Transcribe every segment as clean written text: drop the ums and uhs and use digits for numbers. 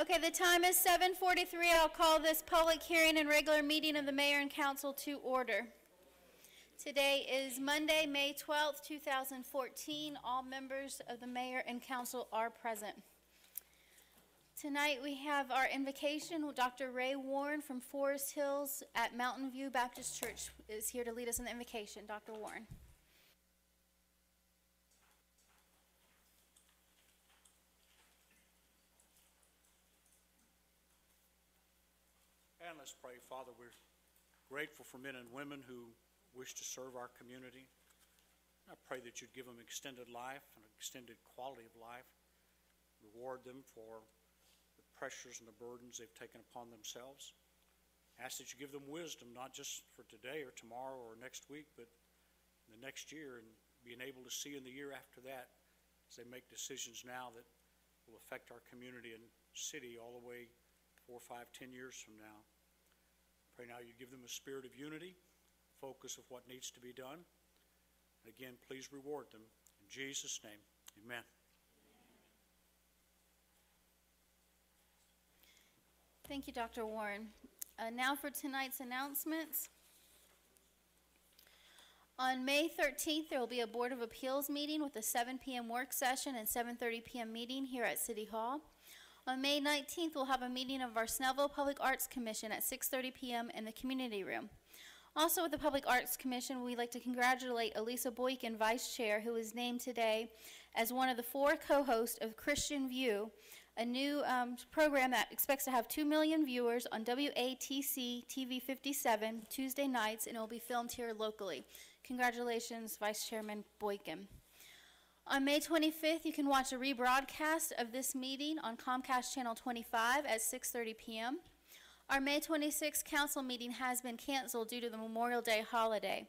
Okay, the time is 7:43. I'll call this public hearing and regular meeting of the Mayor and Council to order. Today is Monday, May 12th, 2014. All members of the Mayor and Council are present. Tonight we have our invocation. Dr. Ray Warren from Forest Hills at Mountain View Baptist Church is here to lead us in the invocation. Dr. Warren. And let's pray. Father, we're grateful for men and women who wish to serve our community. I pray that you'd give them extended life and extended quality of life. Reward them for the pressures and the burdens they've taken upon themselves. Ask that you give them wisdom, not just for today or tomorrow or next week, but the next year, and being able to see in the year after that as they make decisions now that will affect our community and city all the way 4, 5, 10 years from now. Pray now you give them a spirit of unity, focus of what needs to be done. And again, please reward them. In Jesus' name, amen. Thank you, Dr. Warren. Now for tonight's announcements. On May 13th, there will be a Board of Appeals meeting with a 7 p.m. work session and 7:30 p.m. meeting here at City Hall. On May 19th, we'll have a meeting of our Snellville Public Arts Commission at 6:30 p.m. in the community room. Also with the Public Arts Commission, we'd like to congratulate Elisa Boykin, Vice Chair, who was named today as one of the 4 co-hosts of Christian View, a new program that expects to have 2 million viewers on WATC TV 57 Tuesday nights, and it will be filmed here locally. Congratulations, Vice Chairman Boykin. On May 25th, you can watch a rebroadcast of this meeting on Comcast Channel 25 at 6:30 p.m. Our May 26th council meeting has been canceled due to the Memorial Day holiday.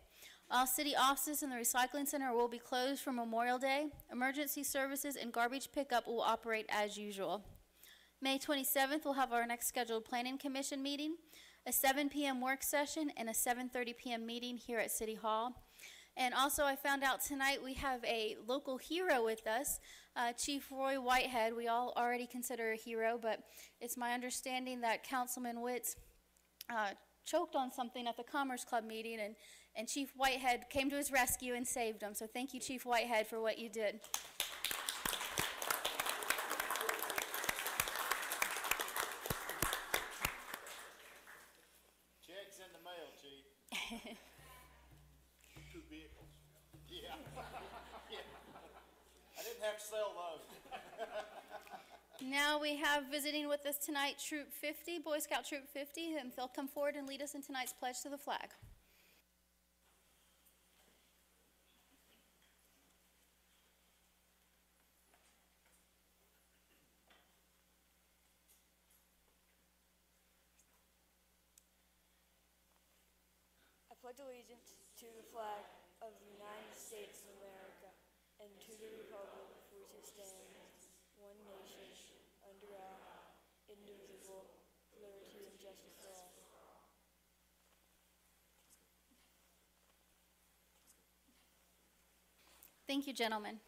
All city offices and the recycling center will be closed for Memorial Day. Emergency services and garbage pickup will operate as usual. May 27th, we'll have our next scheduled Planning Commission meeting, a 7 p.m. work session, and a 7:30 p.m. meeting here at City Hall. And also, I found out tonight we have a local hero with us, Chief Roy Whitehead. We all already consider a hero, but it's my understanding that Councilman Witts choked on something at the Commerce Club meeting, and Chief Whitehead came to his rescue and saved him. So thank you, Chief Whitehead, for what you did. Check's in the mail, Chief. 2 vehicles. Yeah. Yeah. I didn't have to sell those. Now we have visiting with us tonight Troop 50, Boy Scout Troop 50, and they'll come forward and lead us in tonight's pledge to the flag. I pledge allegiance to the flag of the United States of America and to the republic for which it stands, one nation, under God, indivisible, liberty and justice for all. Thank you, gentlemen.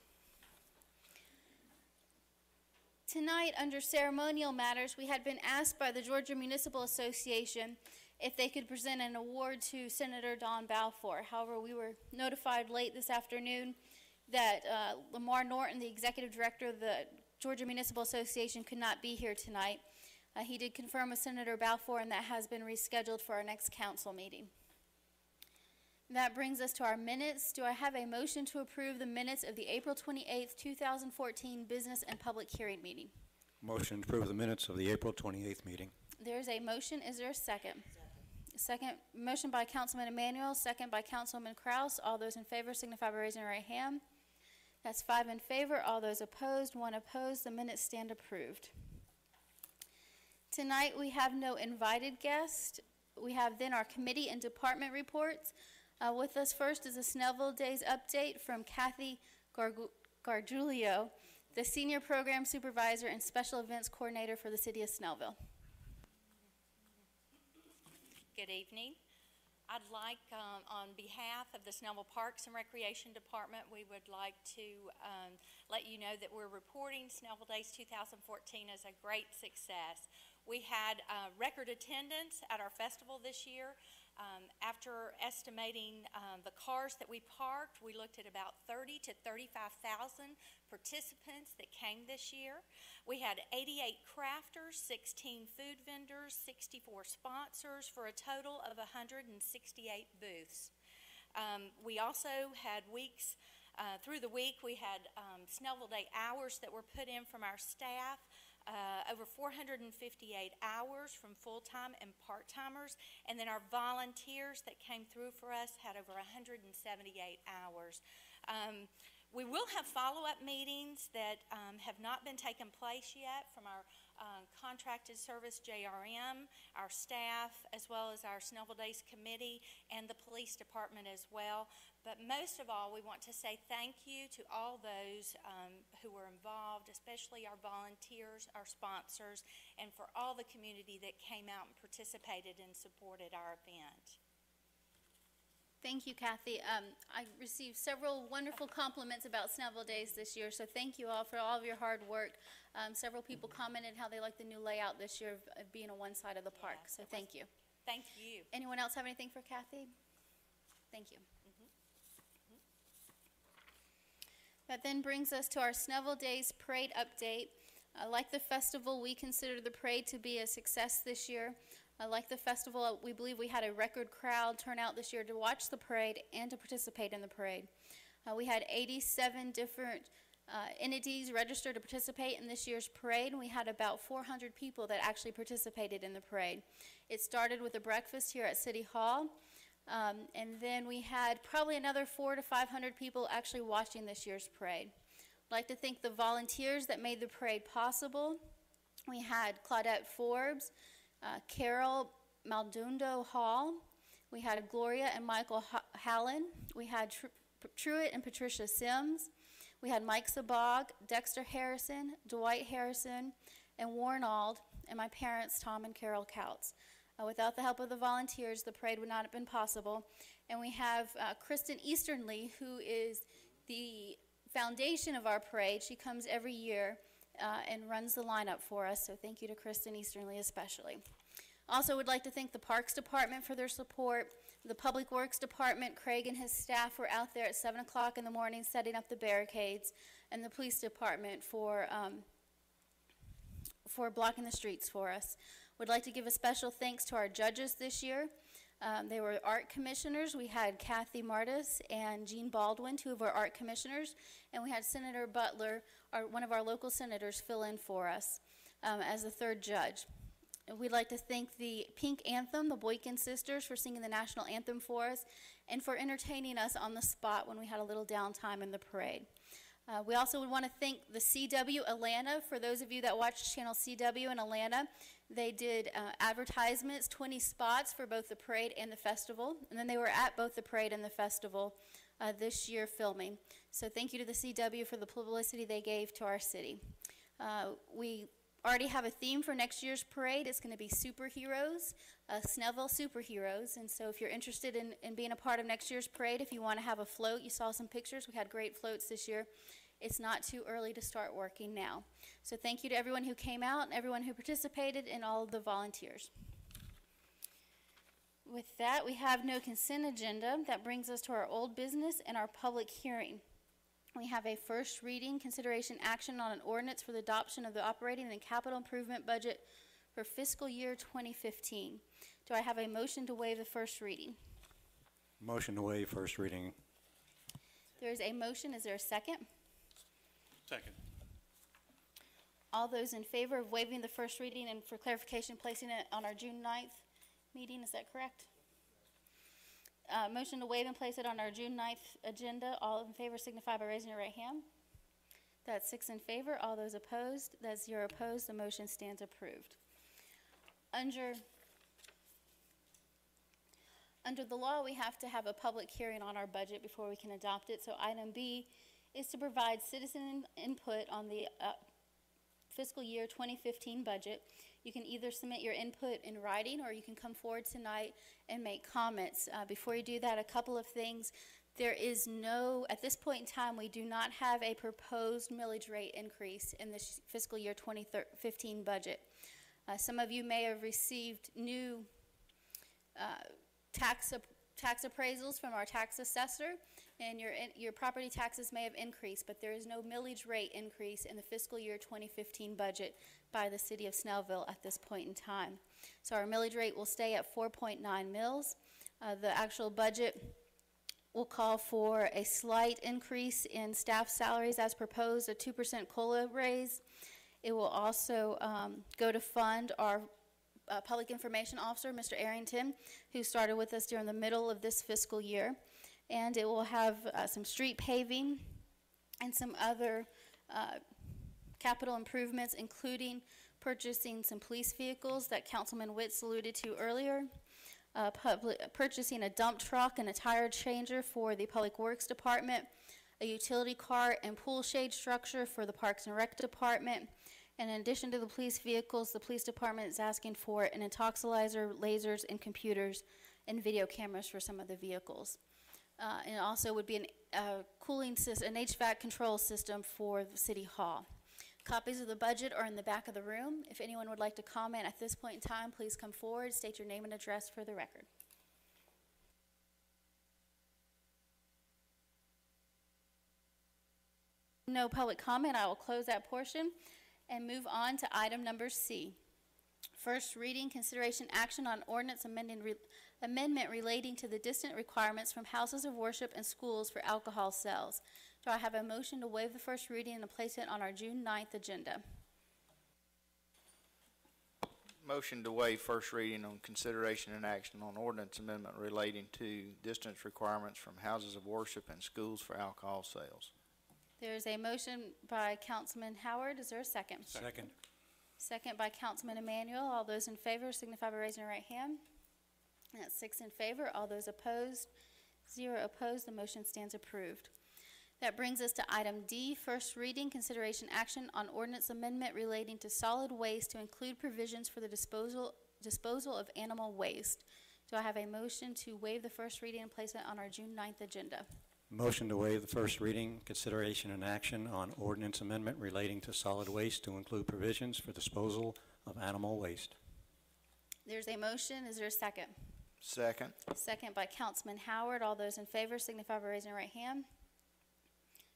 Tonight, under ceremonial matters, we had been asked by the Georgia Municipal Association if they could present an award to Senator Don Balfour. However, we were notified late this afternoon that Lamar Norton, the Executive Director of the Georgia Municipal Association, could not be here tonight. He did confirm with Senator Balfour, and that has been rescheduled for our next council meeting. That brings us to our minutes. Do I have a motion to approve the minutes of the April 28th, 2014 Business and Public Hearing meeting? Motion to approve the minutes of the April 28th meeting. There's a motion. Is there a second? Second motion by Councilman Emanuel, second by Councilman Kraus. All those in favor signify by raising their right hand. That's 5 in favor. All those opposed, 1 opposed. The minutes stand approved. Tonight we have no invited guests. We have then our committee and department reports. With us first is a Snellville Days update from Kathy Gargiulio, the Senior Program Supervisor and Special Events Coordinator for the City of Snellville. Good evening. I'd like, on behalf of the Snellville Parks and Recreation Department, we would like to let you know that we're reporting Snellville Days 2014 as a great success. We had record attendance at our festival this year. After estimating the cars that we parked, we looked at about 30 to 35,000 participants that came this year. We had 88 crafters, 16 food vendors, 64 sponsors, for a total of 168 booths. We also had weeks, through the week, we had Snellville Day hours that were put in from our staff. Over 458 hours from full-time and part-timers, and then our volunteers that came through for us had over 178 hours. We will have follow-up meetings that have not been taking place yet from our contracted service JRM, our staff, as well as our Snellville Days Committee and the police department as well. But most of all, we want to say thank you to all those who were involved, especially our volunteers, our sponsors, and for all the community that came out and participated and supported our event. Thank you, Kathy. I received several wonderful compliments about Snellville Days this year, so thank you all for all of your hard work. Several people commented how they liked the new layout this year of being on one side of the park, so thank you. Thank you. Anyone else have anything for Kathy? Thank you. That then brings us to our Snellville Days Parade update. Like the festival, we consider the parade to be a success this year. Like the festival, we believe we had a record crowd turnout this year to watch the parade and to participate in the parade. We had 87 different entities registered to participate in this year's parade, and we had about 400 people that actually participated in the parade. It started with a breakfast here at City Hall. And then we had probably another 400 to 500 people actually watching this year's parade. I'd like to thank the volunteers that made the parade possible. We had Claudette Forbes, Carol Maldundo Hall. We had Gloria and Michael Hallen. We had Truett and Patricia Sims. We had Mike Sabag, Dexter Harrison, Dwight Harrison, and Warren Ald, and my parents, Tom and Carol Couts. Without the help of the volunteers, the parade would not have been possible. And we have Kristen Easternly, who is the foundation of our parade. She comes every year and runs the lineup for us, so thank you to Kristen Easternly especially. Also would like to thank the Parks Department for their support. The Public Works Department, Craig and his staff were out there at 7 o'clock in the morning setting up the barricades, and the Police Department for blocking the streets for us. Would like to give a special thanks to our judges this year. They were art commissioners. We had Kathy Martis and Jean Baldwin, two of our art commissioners, and we had Senator Butler, one of our local senators, fill in for us as the third judge. And we'd like to thank the Pink Anthem, the Boykin sisters, for singing the national anthem for us and for entertaining us on the spot when we had a little downtime in the parade. We also would want to thank the CW Atlanta. For those of you that watch channel CW in Atlanta, they did advertisements, 20 spots for both the parade and the festival, and then they were at both the parade and the festival this year filming. So thank you to the CW for the publicity they gave to our city. We already have a theme for next year's parade. It's going to be superheroes, Snellville superheroes, and so if you're interested in being a part of next year's parade, if you want to have a float, you saw some pictures. We had great floats this year. It's not too early to start working now. So thank you to everyone who came out and everyone who participated and all of the volunteers. With that, we have no consent agenda. That brings us to our old business and our public hearing. We have a first reading, consideration action on an ordinance for the adoption of the operating and capital improvement budget for fiscal year 2015. Do I have a motion to waive the first reading? Motion to waive first reading. There is a motion. Is there a second? Second. All those in favor of waiving the first reading and, for clarification, placing it on our June 9th meeting, is that correct? Motion to waive and place it on our June 9th agenda. All in favor signify by raising your right hand. That's 6 in favor. All those opposed, that's 0 opposed. The motion stands approved. Under the law, we have to have a public hearing on our budget before we can adopt it. So item B is to provide citizen input on the fiscal year 2015 budget. You can either submit your input in writing, or you can come forward tonight and make comments. Before you do that, a couple of things. There is no, at this point in time, we do not have a proposed millage rate increase in this fiscal year 2015 budget. Some of you may have received new tax appraisals from our tax assessor, and your property taxes may have increased, but there is no millage rate increase in the fiscal year 2015 budget by the city of Snellville at this point in time. So our millage rate will stay at 4.9 mills. The actual budget will call for a slight increase in staff salaries as proposed, a 2% COLA raise. It will also go to fund our Public Information Officer, Mr. Arrington, who started with us during the middle of this fiscal year. And it will have some street paving and some other capital improvements, including purchasing some police vehicles that Councilman Witz alluded to earlier, purchasing a dump truck and a tire changer for the Public Works Department, a utility cart and pool shade structure for the Parks and Rec Department. And in addition to the police vehicles, the police department is asking for an intoxilizer, lasers, and computers and video cameras for some of the vehicles. And it also would be an cooling system, an HVAC control system for the City Hall. Copies of the budget are in the back of the room. If anyone would like to comment at this point in time, please come forward, state your name and address for the record. No public comment. I will close that portion and move on to item number C. First reading, consideration action on ordinance amendment relating to the distance requirements from houses of worship and schools for alcohol sales. Do I have a motion to waive the first reading and place it on our June 9th agenda? Motion to waive first reading on consideration and action on ordinance amendment relating to distance requirements from houses of worship and schools for alcohol sales. There's a motion by Councilman Howard. Is there a second? Second. Second by Councilman Emmanuel. All those in favor signify by raising your right hand. That's 6 in favor. All those opposed, 0 opposed. The motion stands approved. That brings us to item D, first reading, consideration action on ordinance amendment relating to solid waste to include provisions for the disposal of animal waste. Do I have a motion to waive the first reading and place it on our June 9th agenda? Motion to waive the first reading, consideration and action on ordinance amendment relating to solid waste to include provisions for disposal of animal waste. There's a motion. Is there a second? Second. Second by Councilman Howard. All those in favor signify by raising your right hand.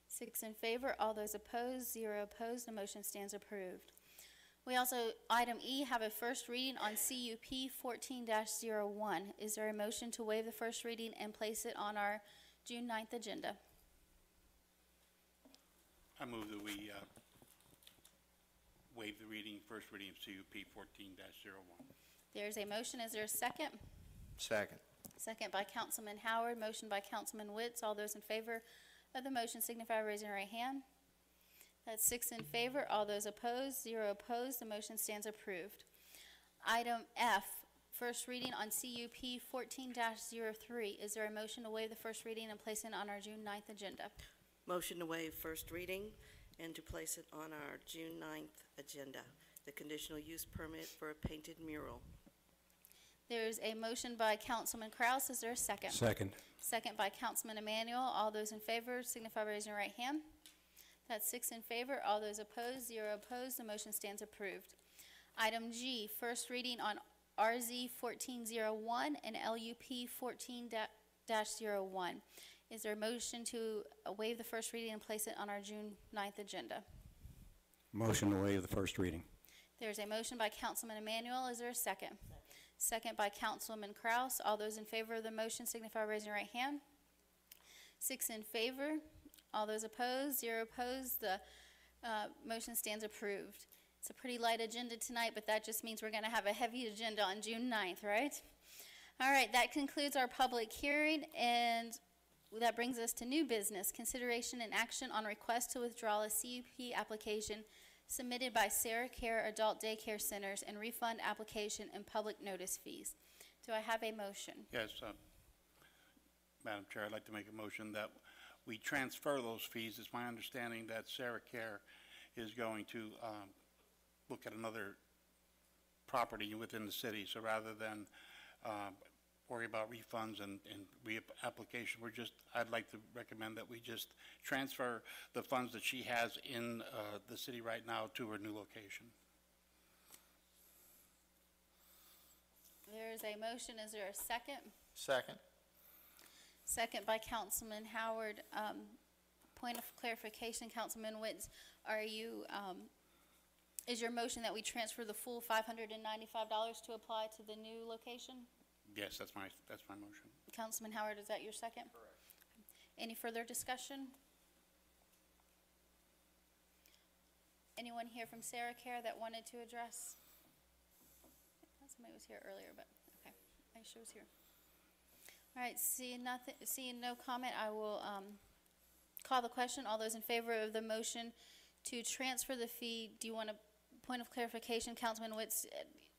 6 in favor. All those opposed, 0 opposed. The motion stands approved. We also, item E, have a first reading on CUP 14-01. Is there a motion to waive the first reading and place it on our June 9th agenda? I move that we waive the reading, first reading of CUP 14-01. There's a motion. Is there a second? Second. Second by Councilman Howard. Motion by Councilman Witz. All those in favor of the motion signify by raising your right hand. That's 6 in favor. All those opposed, 0 opposed. The motion stands approved. Item F, first reading on CUP 14-03. Is there a motion to waive the first reading and place it on our June 9th agenda? Motion to waive first reading and to place it on our June 9th agenda. The conditional use permit for a painted mural. There's a motion by Councilman Kraus. Is there a second? Second. Second by Councilman Emmanuel. All those in favor signify by raising your right hand. That's 6 in favor. All those opposed, 0 opposed. The motion stands approved. Item G, first reading on RZ 1401 and LUP 14-01. Is there a motion to waive the first reading and place it on our June 9th agenda? Motion to waive the first reading. There's a motion by Councilman Emmanuel. Is there a second? Second by Councilman Kraus. All those in favor of the motion signify by raising your right hand. 6 in favor. All those opposed, 0 opposed. The motion stands approved. It's a pretty light agenda tonight, but that just means we're going to have a heavy agenda on June 9th, right? All right, that concludes our public hearing, and that brings us to new business, consideration and action on request to withdraw a CUP application submitted by Sarah Care Adult Daycare Centers and refund application and public notice fees. Do I have a motion? Yes, Madam Chair, I'd like to make a motion that we transfer those fees. It's my understanding that Sarah Care is going to look at another property within the city. So rather than worry about refunds and reapplication, I'd like to recommend that we just transfer the funds that she has in the city right now to her new location. There is a motion. Is there a second? Second. Second by Councilman Howard. Point of clarification, Councilman Witz, is your motion that we transfer the full $595 to apply to the new location? Yes, that's my motion. Councilman Howard, is that your second? Correct. Any further discussion? Anyone here from Sarah Care that wanted to address? I thought somebody was here earlier, but okay, I sure was here. All right, seeing no comment, I will call the question. All those in favor of the motion to transfer the fee, do you want a point of clarification, Councilman Witz?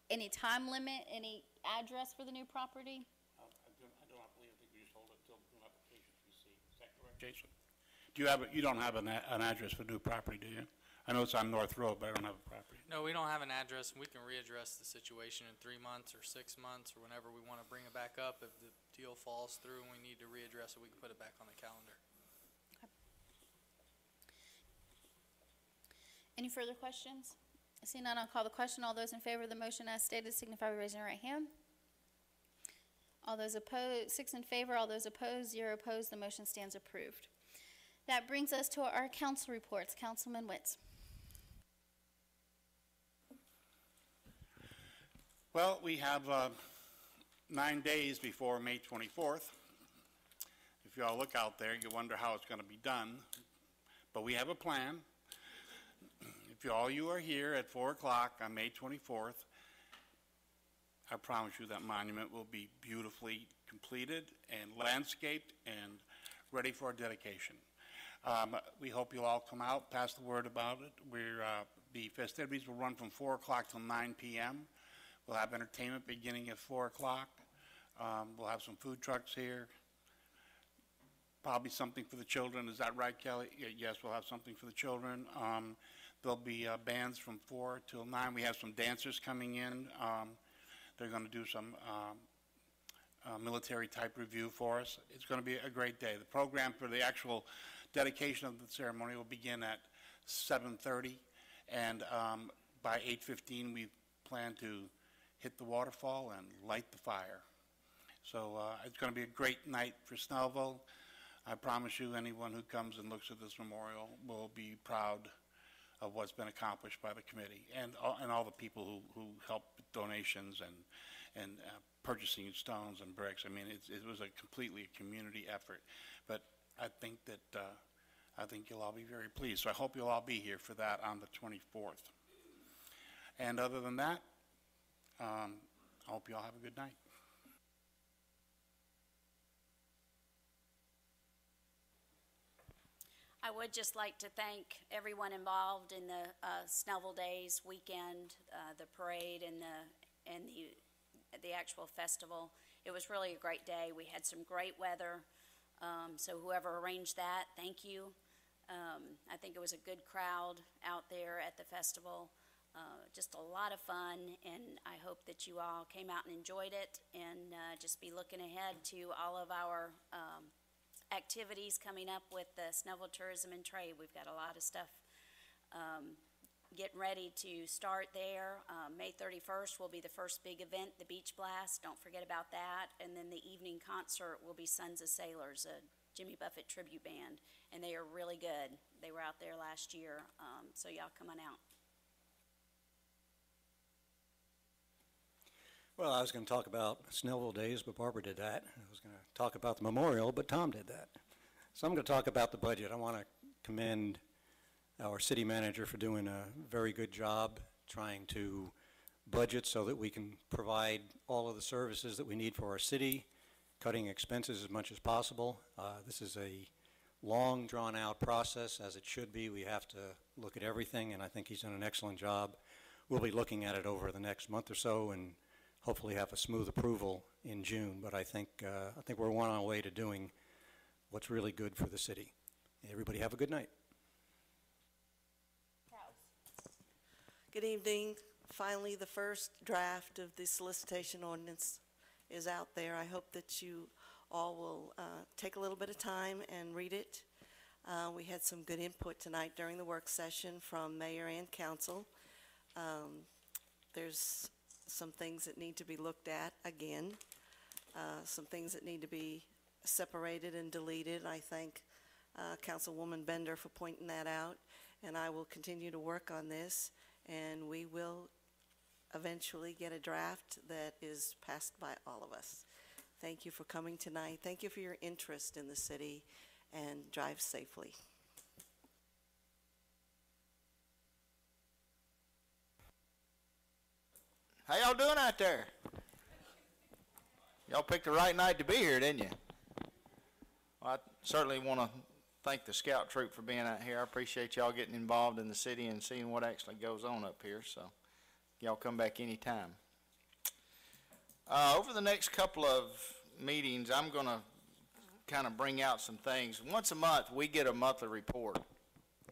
Any time limit, any address for the new property? I do not believe, I think we just hold it until new applications we see. Is that correct, Jason? You don't have an address for new property, do you? I know it's on North Road, but I don't have a property. No, we don't have an address, and we can readdress the situation in 3 months or 6 months or whenever we want to bring it back up. If the deal falls through and we need to readdress it, we can put it back on the calendar. Any further questions? Seeing none, I'll call the question. All those in favor of the motion as stated signify by raising your right hand. All those opposed, 6 in favor, all those opposed, 0 opposed, the motion stands approved. That brings us to our council reports. Councilman Witz. Well, we have 9 days before May 24th. If you all look out there, you wonder how it's going to be done. But we have a plan. If all you are here at 4 o'clock on May 24th, I promise you that monument will be beautifully completed and landscaped and ready for dedication. We hope you'll all come out, pass the word about it. The festivities will run from 4 o'clock till 9 p.m. We'll have entertainment beginning at 4 o'clock. We'll have some food trucks here. Probably something for the children. Is that right, Kelly? Yes, we'll have something for the children. There'll be bands from 4 till 9. We have some dancers coming in. They're going to do some military-type review for us. It's going to be a great day. The program for the actual dedication of the ceremony will begin at 7:30, and by 8:15 we plan to hit the waterfall and light the fire. So it's going to be a great night for Snellville. I promise you, anyone who comes and looks at this memorial will be proud of what's been accomplished by the committee and all the people who helped with donations and purchasing stones and bricks. I mean, it was completely a community effort. But I think you'll all be very pleased. So I hope you'll all be here for that on the 24th. And other than that, I hope you all have a good night. I would just like to thank everyone involved in the Snellville Days weekend, the parade, and the actual festival. It was really a great day. We had some great weather, so whoever arranged that, thank you. I think it was a good crowd out there at the festival. Just a lot of fun, and I hope that you all came out and enjoyed it, and just be looking ahead to all of our activities coming up with the Snellville Tourism and Trade. We've got a lot of stuff getting ready to start there. May 31st will be the first big event, the Beach Blast. Don't forget about that. And then the evening concert will be Sons of Sailors, a Jimmy Buffett tribute band, and they are really good. They were out there last year, so y'all come on out. Well, I was going to talk about Snellville Days, but Barbara did that. I was going to talk about the memorial, but Tom did that. So I'm going to talk about the budget. I want to commend our city manager for doing a very good job trying to budget so that we can provide all of the services that we need for our city, cutting expenses as much as possible. This is a long, drawn-out process, as it should be. We have to look at everything, and I think he's done an excellent job. We'll be looking at it over the next month or so and hopefully have a smooth approval in June. But I think we're on our way to doing what's really good for the city. Everybody have a good night. Good evening. Finally, the first draft of the solicitation ordinance is out there. I hope that you all will take a little bit of time and read it. We had some good input tonight during the work session from mayor and council. There's some things that need to be looked at again, some things that need to be separated and deleted. I thank Councilwoman Bender for pointing that out, and I will continue to work on this, and we will eventually get a draft that is passed by all of us. Thank you for coming tonight. Thank you for your interest in the city, and drive safely. How y'all doing out there? Y'all picked the right night to be here, didn't you? Well, I certainly want to thank the scout troop for being out here. I appreciate y'all getting involved in the city and seeing what actually goes on up here, so y'all come back anytime. Over the next couple of meetings, I'm going to kind of bring out some things. Once a month, we get a monthly report,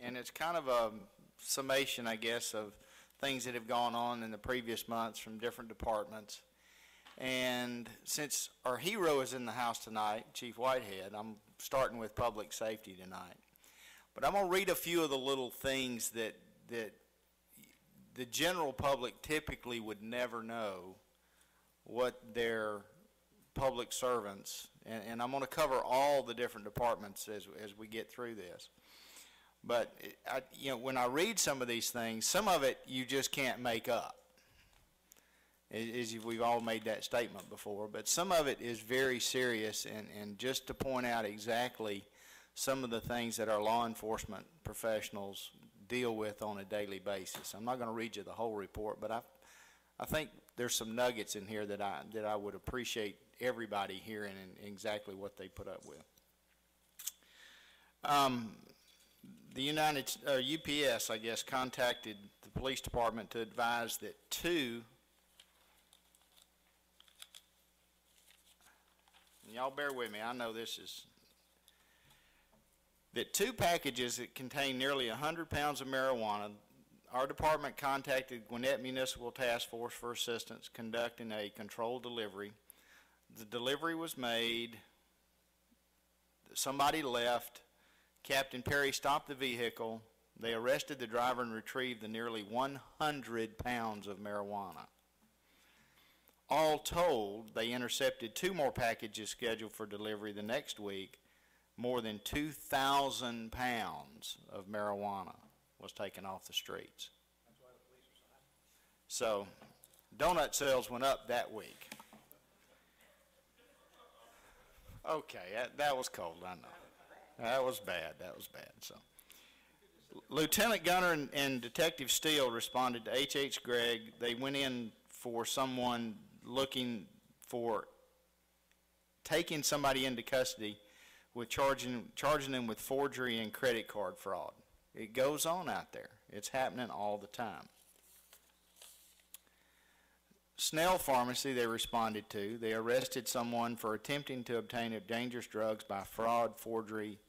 and it's kind of a summation, I guess, of things that have gone on in the previous months from different departments. And since our hero is in the house tonight, Chief Whitehead, I'm starting with public safety tonight. But I'm going to read a few of the little things that the general public typically would never know what their public servants, and I'm going to cover all the different departments as we get through this. But when I read some of these things, some of it you just can't make up. We've all made that statement before, but some of it is very serious, and just to point out exactly some of the things that our law enforcement professionals deal with on a daily basis. I'm not going to read you the whole report, but I think there's some nuggets in here that I would appreciate everybody hearing and exactly what they put up with. The UPS, I guess, contacted the police department to advise that and y'all bear with me, I know that 2 packages that contain nearly 100 pounds of marijuana, our department contacted Gwinnett Municipal Task Force for assistance conducting a controlled delivery. The delivery was made, somebody left, Captain Perry stopped the vehicle, they arrested the driver and retrieved the nearly 100 pounds of marijuana. All told, they intercepted 2 more packages scheduled for delivery the next week. More than 2,000 pounds of marijuana was taken off the streets. So, donut sales went up that week. Okay, that was cold, I know. That was bad. So, Lieutenant Gunner and Detective Steele responded to H.H. Gregg. They went in for someone looking for taking somebody into custody with charging them with forgery and credit card fraud. It goes on out there. It's happening all the time. Snell Pharmacy they responded to. They arrested someone for attempting to obtain dangerous drugs by fraud, forgery,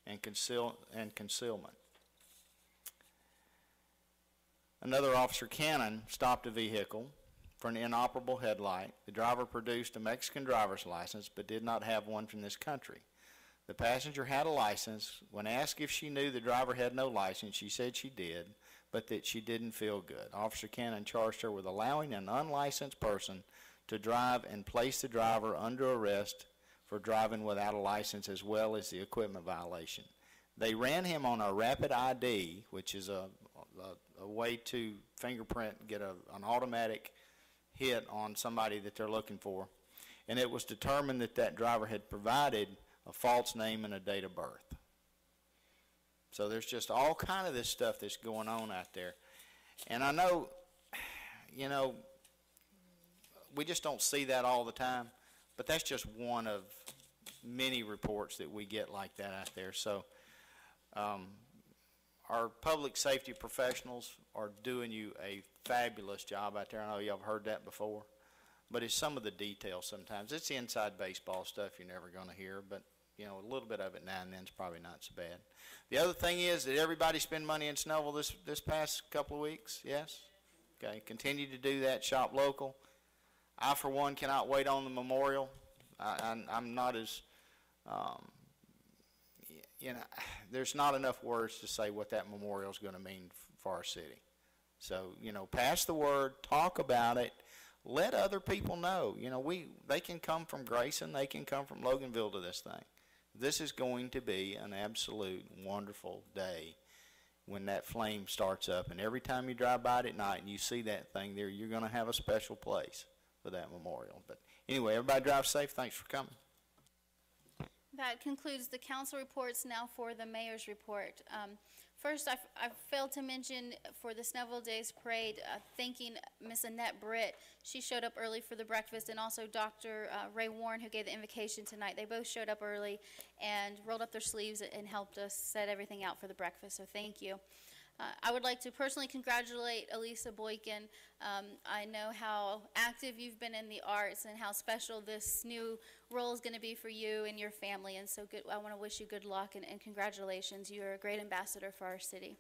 and concealment. Another officer, Cannon, stopped a vehicle for an inoperable headlight. The driver produced a Mexican driver's license but did not have one from this country. The passenger had a license. When asked if she knew the driver had no license, she said she did, but that she didn't feel good. Officer Cannon charged her with allowing an unlicensed person to drive and placed the driver under arrest for driving without a license as well as the equipment violation. They ran him on a rapid ID, which is a way to fingerprint, get an automatic hit on somebody that they're looking for, and it was determined that that driver had provided a false name and a date of birth. So there's just all kind of this stuff that's going on out there, and I know, we just don't see that all the time, but that's just one of many reports that we get like that out there. So our public safety professionals are doing you a fabulous job out there. I know y'all have heard that before, but it's some of the details sometimes. It's inside baseball stuff you're never going to hear, but a little bit of it now and then is probably not so bad. The other thing is that everybody spend money in Snellville this past couple of weeks, yes? Okay, continue to do that, shop local. I, for one, cannot wait on the memorial. I'm not as, you know, there's not enough words to say what that memorial is going to mean for our city. So, you know, pass the word, talk about it, let other people know. You know, they can come from Grayson, they can come from Loganville to this thing. This is going to be an absolute wonderful day when that flame starts up. And every time you drive by it at night and you see that thing there, you're going to have a special place for that memorial. But anyway, everybody drive safe. Thanks for coming. That concludes the council reports. Now for the mayor's report. First, I failed to mention for the Snellville Days Parade, thanking Miss Annette Britt. She showed up early for the breakfast, and also Dr. Ray Warren, who gave the invocation tonight. They both showed up early and rolled up their sleeves and helped us set everything out for the breakfast, so thank you. I would like to personally congratulate Elisa Boykin. I know how active you've been in the arts and how special this new role is going to be for you and your family. And so good, I want to wish you good luck and congratulations. You're a great ambassador for our city.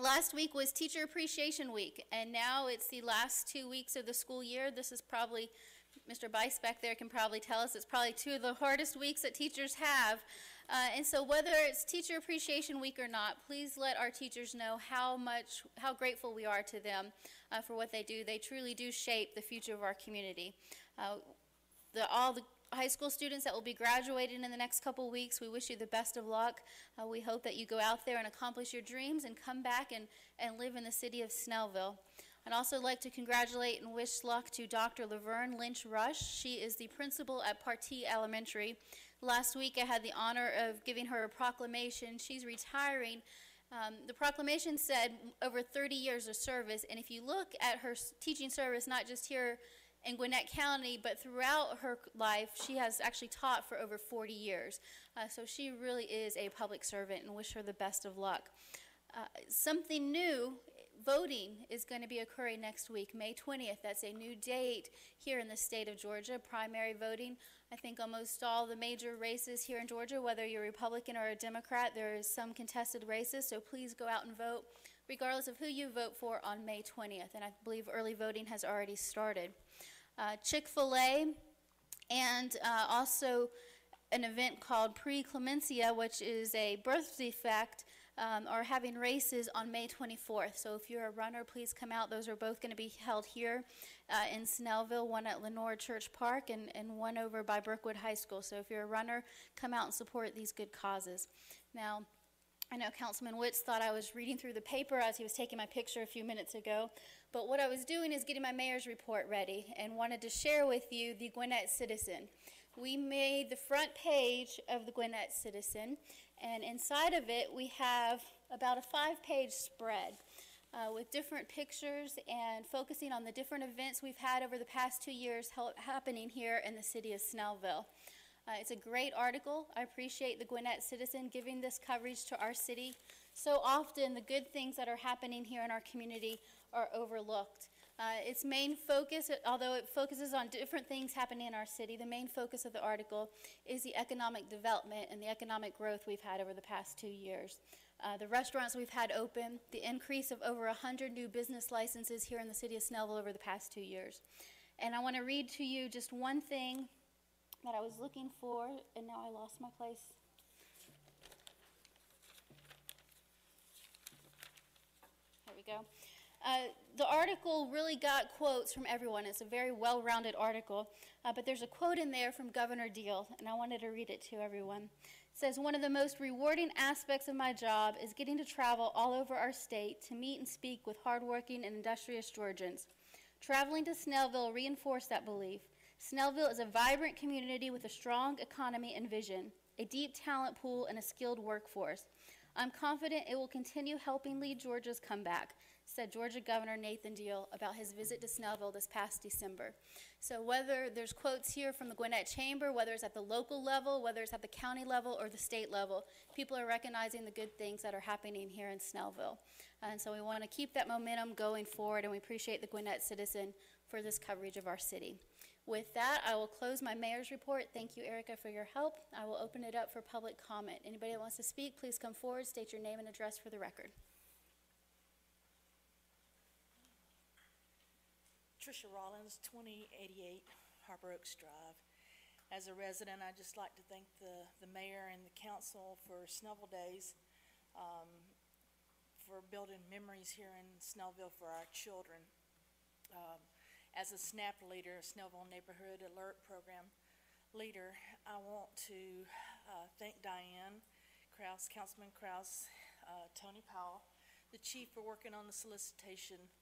Last week was Teacher Appreciation Week, and now it's the last 2 weeks of the school year. This is probably, Mr. Bice back there can probably tell us, it's probably 2 of the hardest weeks that teachers have. And so whether it's Teacher Appreciation Week or not, please let our teachers know how grateful we are to them for what they do. They truly do shape the future of our community. All the high school students that will be graduating in the next couple weeks, we wish you the best of luck. We hope that you go out there and accomplish your dreams and come back and live in the city of Snellville. I'd also like to congratulate and wish luck to Dr. Laverne Lynch Rush. She is the principal at Partee Elementary. Last week I had the honor of giving her a proclamation. She's retiring. The proclamation said over 30 years of service, and if you look at her teaching service, not just here in Gwinnett County, but throughout her life, she has actually taught for over 40 years. So she really is a public servant, and wish her the best of luck. Something new, voting is going to be occurring next week, May 20th. That's a new date here in the state of Georgia, primary voting. I think almost all the major races here in Georgia, whether you're a Republican or a Democrat, there is some contested races, so please go out and vote, regardless of who you vote for on May 20th. And I believe early voting has already started. Chick-fil-A and also an event called Pre-Clemencia, which is a birth defect, are having races on May 24th. So if you're a runner, please come out. Those are both going to be held here in Snellville, one at Lenore Church Park and one over by Brookwood High School. So if you're a runner, come out and support these good causes. Now, I know Councilman Witz thought I was reading through the paper as he was taking my picture a few minutes ago, but what I was doing is getting my mayor's report ready and wanted to share with you the Gwinnett Citizen. We made the front page of the Gwinnett Citizen, and inside of it we have about a 5-page spread with different pictures and focusing on the different events we've had over the past 2 years happening here in the city of Snellville. It's a great article. I appreciate the Gwinnett Citizen giving this coverage to our city. So often the good things that are happening here in our community are overlooked. Its main focus, although it focuses on different things happening in our city, the main focus of the article is the economic development and the economic growth we've had over the past 2 years. The restaurants we've had open, the increase of over 100 new business licenses here in the city of Snellville over the past 2 years. And I want to read to you just one thing that I was looking for, and now I lost my place. There we go. The article really got quotes from everyone. It's a very well-rounded article, but there's a quote in there from Governor Deal, and I wanted to read it to everyone. It says, "One of the most rewarding aspects of my job is getting to travel all over our state to meet and speak with hardworking and industrious Georgians. Traveling to Snellville reinforced that belief. Snellville is a vibrant community with a strong economy and vision, a deep talent pool, and a skilled workforce. I'm confident it will continue helping lead Georgia's comeback," said Georgia Governor Nathan Deal about his visit to Snellville this past December. So whether there's quotes here from the Gwinnett Chamber, whether it's at the local level, whether it's at the county level or the state level, people are recognizing the good things that are happening here in Snellville. And so we want to keep that momentum going forward, and we appreciate the Gwinnett Citizen for this coverage of our city. With that, I will close my mayor's report. Thank you, Erica, for your help. I will open it up for public comment. Anybody that wants to speak, please come forward, state your name and address for the record. Tricia Rollins, 2088 Harbor Oaks Drive. As a resident, I'd just like to thank the mayor and the council for Snellville Days, for building memories here in Snellville for our children. As a SNAP leader, Snellville Neighborhood Alert Program leader, I want to thank Diane Kraus, Councilman Kraus, Tony Powell, the chief, for working on the solicitation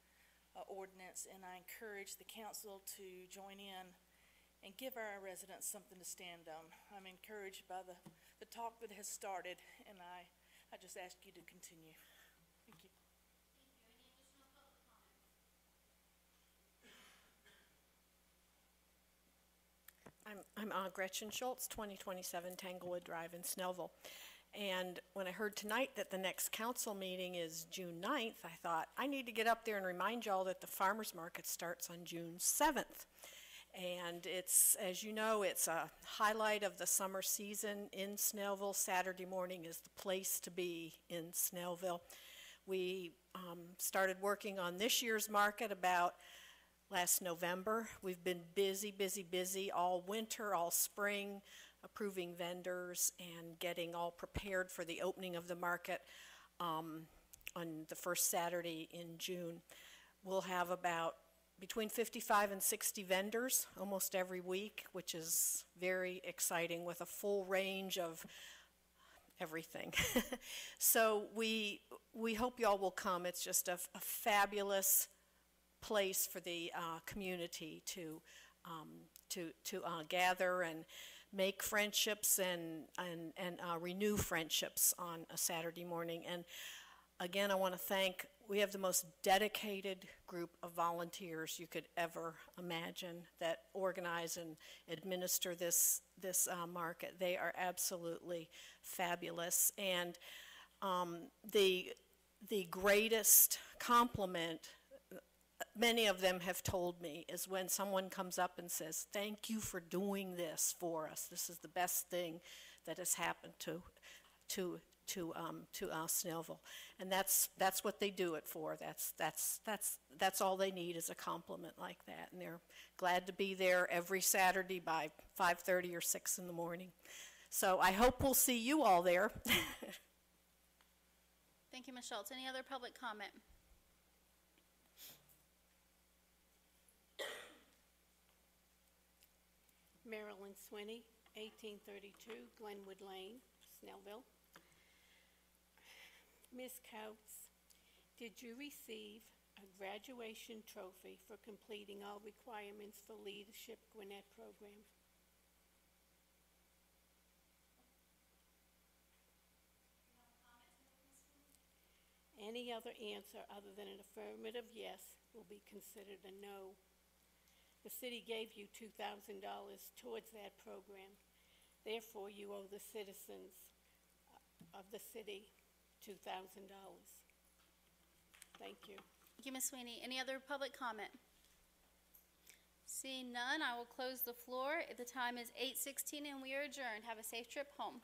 ordinance, and I encourage the council to join in and give our residents something to stand on. I'm encouraged by the talk that has started, and I just ask you to continue. Thank you. I'm Gretchen Schultz, 2027 Tanglewood Drive in Snellville. And when I heard tonight that the next council meeting is June 9th, I thought, I need to get up there and remind y'all that the farmers market starts on June 7th. And it's, as you know, it's a highlight of the summer season in Snellville. Saturday morning is the place to be in Snellville. We started working on this year's market about last November. We've been busy all winter, all spring, approving vendors and getting all prepared for the opening of the market on the first Saturday in June. We'll have about between 55 and 60 vendors almost every week, which is very exciting, with a full range of everything. So we hope y'all will come. It's just a fabulous place for the community to gather and make friendships and renew friendships on a Saturday morning. And again, I want to thank, we have the most dedicated group of volunteers you could ever imagine that organize and administer this market. They are absolutely fabulous. And the greatest compliment, many of them have told me, is when someone comes up and says, thank you for doing this for us. This is the best thing that has happened to Snellville. And that's what they do it for. That's all they need, is a compliment like that. And they're glad to be there every Saturday by 5:30 or 6 in the morning. So I hope we'll see you all there. Thank you, Ms. Schultz. Any other public comment? Marilyn Swinney, 1832 Glenwood Lane, Snellville. Ms. Coates, did you receive a graduation trophy for completing all requirements for Leadership Gwinnett program? Any other answer other than an affirmative yes will be considered a no. The city gave you $2,000 towards that program. Therefore, you owe the citizens of the city $2,000. Thank you. Thank you, Ms. Sweeney. Any other public comment? Seeing none, I will close the floor. The time is 8:16 and we are adjourned. Have a safe trip home.